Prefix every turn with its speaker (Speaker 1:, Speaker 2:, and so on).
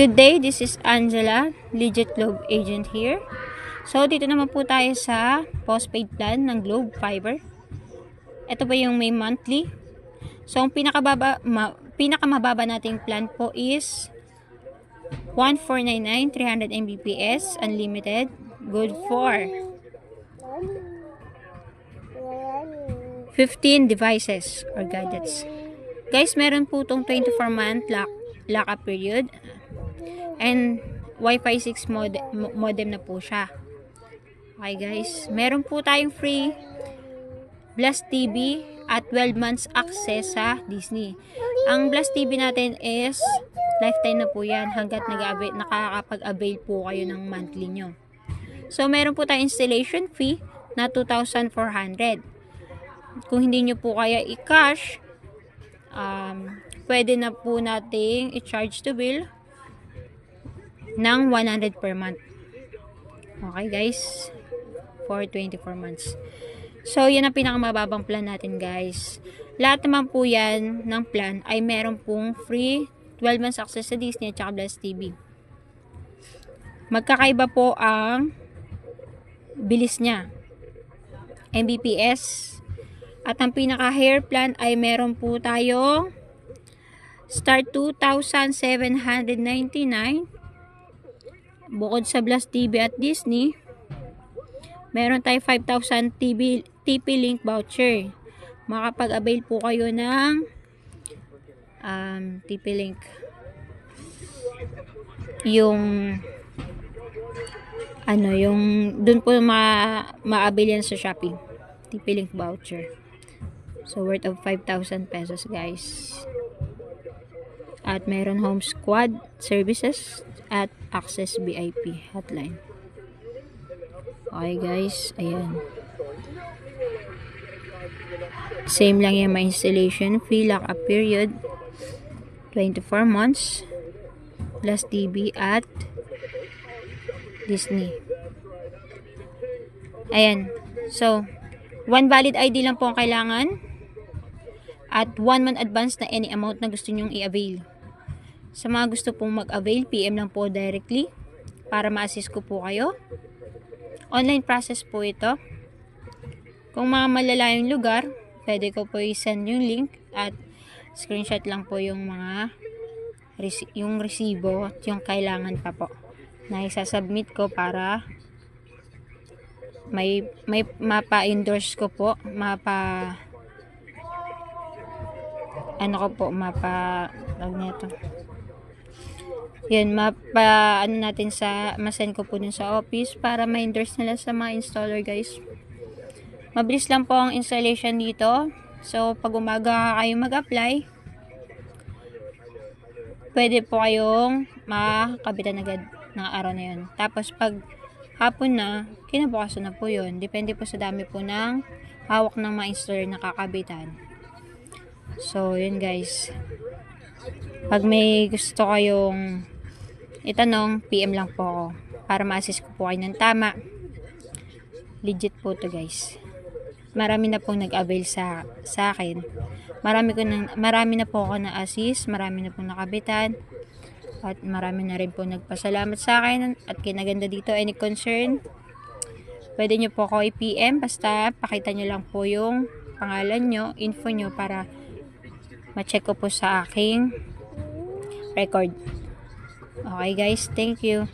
Speaker 1: Good day, this is Angela, Legit Globe Agent here. So, dito naman po tayo sa postpaid plan ng Globe Fiber. Ito ba yung may monthly? So, ang pinakamababa nating plan po is 1499, 300 Mbps, unlimited, good for 15 devices or gadgets. Guys, meron po itong 24-month lock-up period. And Wi-Fi 6 modem na po siya. Okay guys, meron po tayong free Blast TV at 12 months access sa Disney. Ang Blast TV natin is lifetime na po yan hanggat nakakapag-avail po kayo ng monthly nyo. So meron po tayong installation fee na 2,400. Kung hindi nyo po kaya i-cash, pwede na po nating i-charge to bill ng 100 per month. Okay guys, for 24 months. So yan ang pinakamababang plan natin guys. Lahat naman po yan ng plan ay meron pong free 12 months access sa Disney at saka Blast TV. Magkakaiba po ang bilis niya, Mbps. At ang pinaka-hair plan ay meron po tayong start 2,799. Bukod sa Blast TV at Disney, meron tayo 5,000 TP-Link voucher. Makapag-avail po kayo ng TP-Link. Yung dun po ma-avail yan sa Shopee. TP-Link voucher. So, worth of 5,000 pesos, guys. At meron home squad services at access VIP hotline. Okay, guys. Ayan. Same lang yung may installation fee, lock-up period, 24 months, plus TV at Disney. Ayan. So, one valid ID lang po ang kailangan at 1 month advance na any amount na gusto nyong i-avail. Sa mga gusto pong mag-avail, PM lang po directly para ma-assist ko po kayo. Online process po ito. Kung mga malalayong lugar, pwede ko po i-send yung link at screenshot lang po yung mga yung resibo at yung kailangan pa po na isasubmit ko para may mapa-endorse ko po, masend ko po dun sa office para ma-endorse nila sa mga installer guys. Mabilis lang po ang installation dito. So, pag umaga kayo mag-apply, pwede po kayong makabitan agad ng araw na yun. Tapos, pag hapon na, kinabukasan na po yun. Depende po sa dami po ng hawak ng mga installer na kakabitan. So, yun guys. Pag may gusto kayong itanong, PM lang po ako para ma-assist ko po kayo ng tama. Legit po to guys. Marami na pong nag-avail sa akin. Marami na po ako na-assist, marami na pong nakabitan, at marami na rin po nagpasalamat sa akin at kinaganda dito. Any concern, pwede nyo po ako i-PM, basta pakita nyo lang po yung pangalan nyo, info nyo para ma-check ko po sa aking record. Okay guys, thank you.